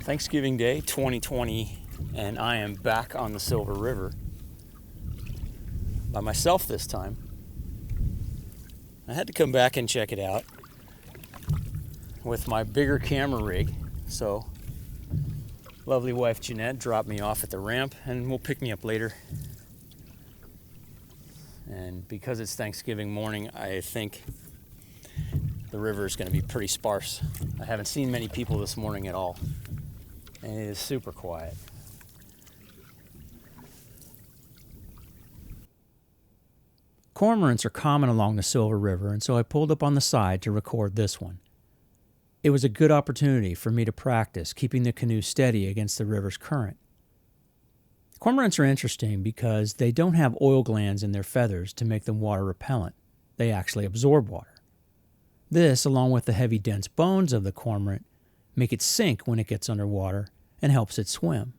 Thanksgiving Day 2020, and I am back on the Silver River by myself this time. I had to come back and check it out with my bigger camera rig, so lovely wife Jeanette dropped me off at the ramp and will pick me up later. And because it's Thanksgiving morning, I think the river is going to be pretty sparse. I haven't seen many people this morning at all, and it is super quiet. Cormorants are common along the Silver River, and so I pulled up on the side to record this one. It was a good opportunity for me to practice keeping the canoe steady against the river's current. Cormorants are interesting because they don't have oil glands in their feathers to make them water repellent. They actually absorb water. This, along with the heavy, dense bones of the cormorant, make it sink when it gets underwater and helps it swim.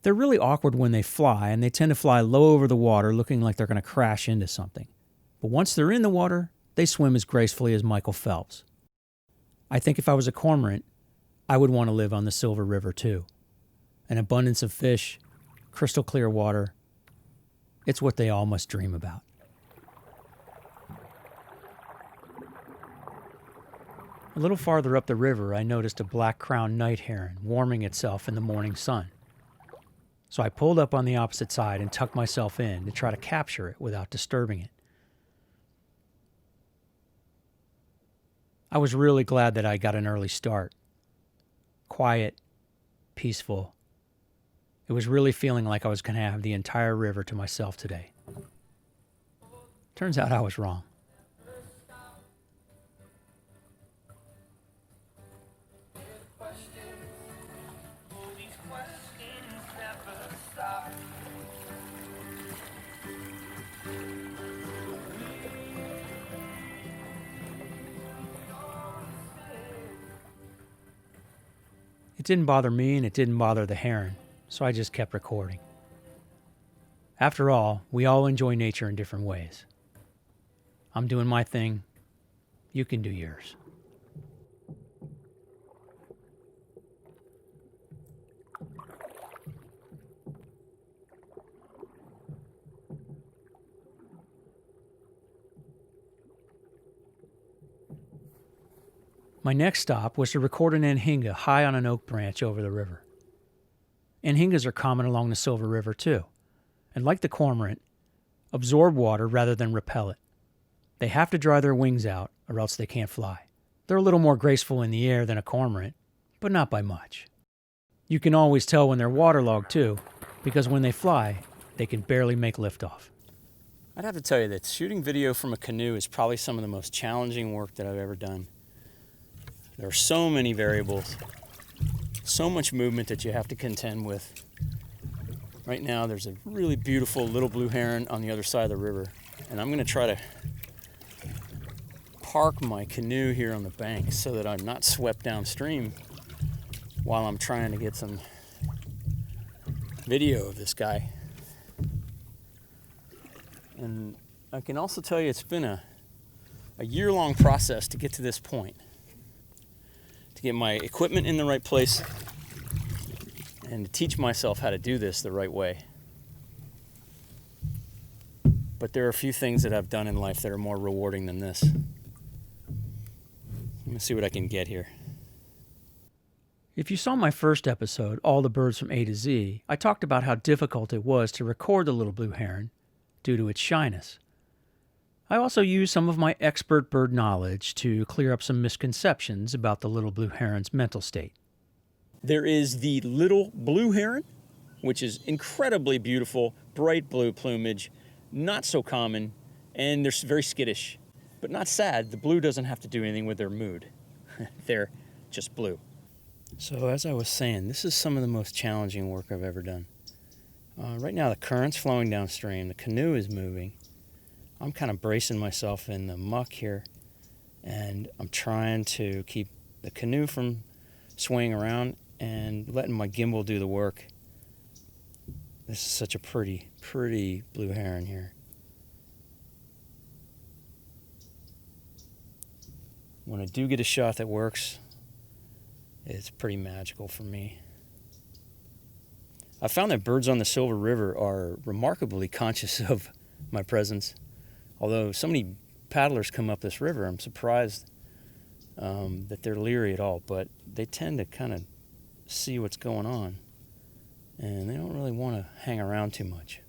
They're really awkward when they fly, and they tend to fly low over the water looking like they're going to crash into something. But once they're in the water, they swim as gracefully as Michael Phelps. I think if I was a cormorant, I would want to live on the Silver River too. An abundance of fish, crystal clear water. It's what they all must dream about. A little farther up the river, I noticed a black-crowned night heron warming itself in the morning sun. So I pulled up on the opposite side and tucked myself in to try to capture it without disturbing it. I was really glad that I got an early start. Quiet, peaceful. It was really feeling like I was going to have the entire river to myself today. Turns out I was wrong. It didn't bother me and it didn't bother the heron, so I just kept recording. After all, we all enjoy nature in different ways. I'm doing my thing. You can do yours. My next stop was to record an anhinga high on an oak branch over the river. Anhingas are common along the Silver River too, and like the cormorant, absorb water rather than repel it. They have to dry their wings out or else they can't fly. They're a little more graceful in the air than a cormorant, but not by much. You can always tell when they're waterlogged too, because when they fly, they can barely make liftoff. I'd have to tell you that shooting video from a canoe is probably some of the most challenging work that I've ever done. There are so many variables, so much movement that you have to contend with. Right now, there's a really beautiful little blue heron on the other side of the river, and I'm going to try to park my canoe here on the bank so that I'm not swept downstream while I'm trying to get some video of this guy. And I can also tell you it's been a year-long process to get to this point. To get my equipment in the right place and to teach myself how to do this the right way. But there are a few things that I've done in life that are more rewarding than this. Let me see what I can get here. If you saw my first episode, All the Birds from A to Z, I talked about how difficult it was to record the little blue heron due to its shyness. I also used some of my expert bird knowledge to clear up some misconceptions about the little blue heron's mental state. There is the little blue heron, which is incredibly beautiful, bright blue plumage, not so common, and they're very skittish, but not sad. The blue doesn't have to do anything with their mood. They're just blue. So as I was saying, this is some of the most challenging work I've ever done. Right now the current's flowing downstream, the canoe is moving. I'm kind of bracing myself in the muck here, and I'm trying to keep the canoe from swaying around and letting my gimbal do the work. This is such a pretty blue heron here. When I do get a shot that works, It's pretty magical for me. I found that birds on the Silver River are remarkably conscious of my presence. Although so many paddlers come up this river, I'm surprised that they're leery at all, but they tend to kind of see what's going on, and they don't really want to hang around too much.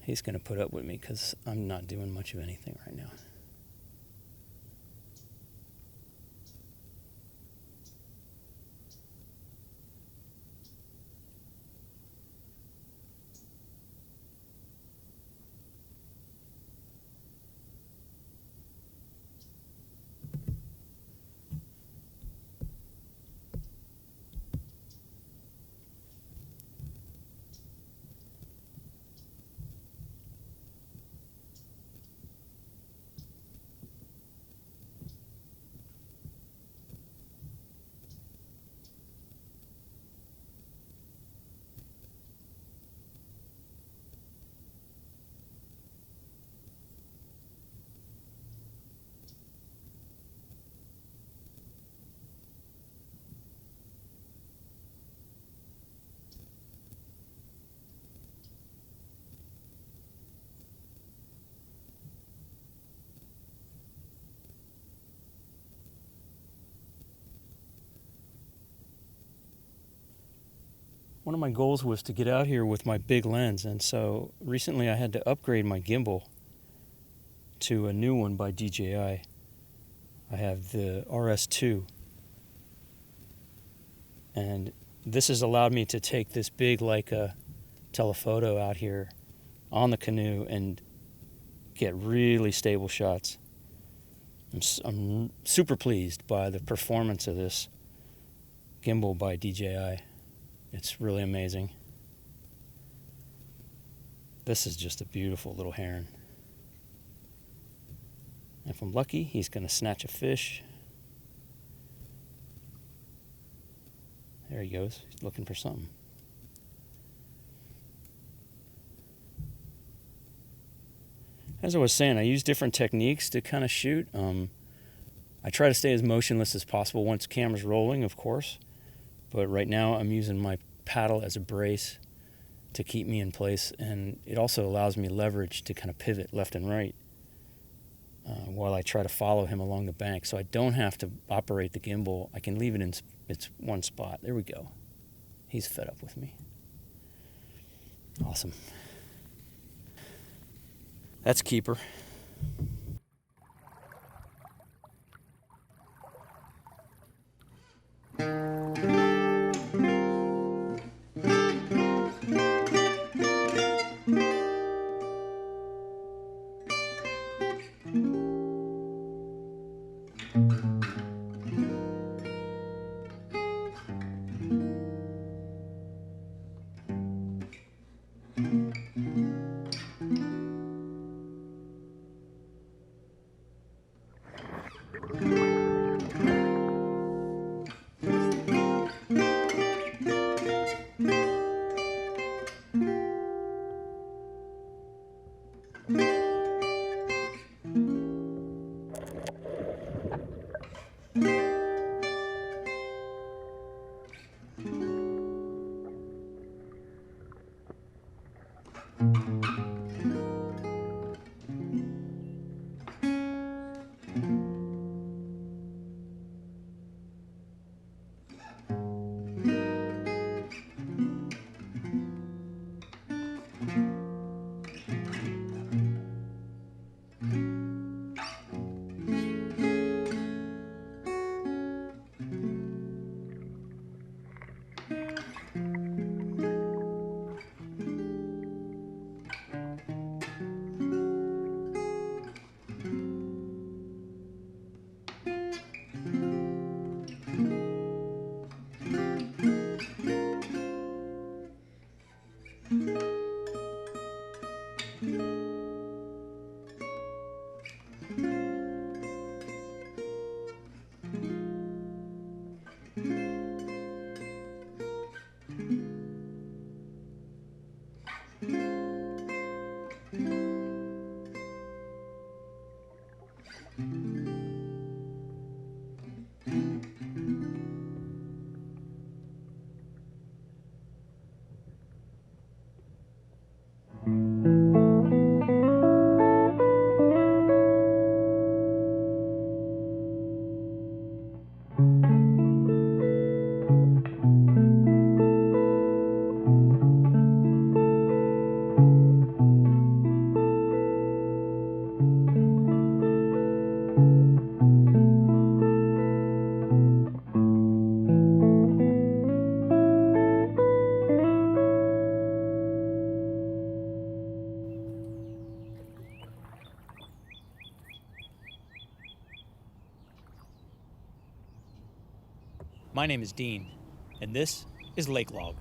He's going to put up with me because I'm not doing much of anything right now. One of my goals was to get out here with my big lens, and so recently I had to upgrade my gimbal to a new one by DJI. I have the RS2, and this has allowed me to take this big Leica telephoto out here on the canoe and get really stable shots. I'm super pleased by the performance of this gimbal by DJI. It's really amazing. This is just a beautiful little heron. If I'm lucky, he's going to snatch a fish. There he goes. He's looking for something. As I was saying, I use different techniques to kind of shoot. I try to stay as motionless as possible once the camera's rolling, of course. But right now I'm using my paddle as a brace to keep me in place, and it also allows me leverage to kind of pivot left and right while I try to follow him along the bank. So I don't have to operate the gimbal. I can leave it in its one spot. There we go. He's fed up with me. Awesome. That's keeper. My name is Dean, and this is Lake Log.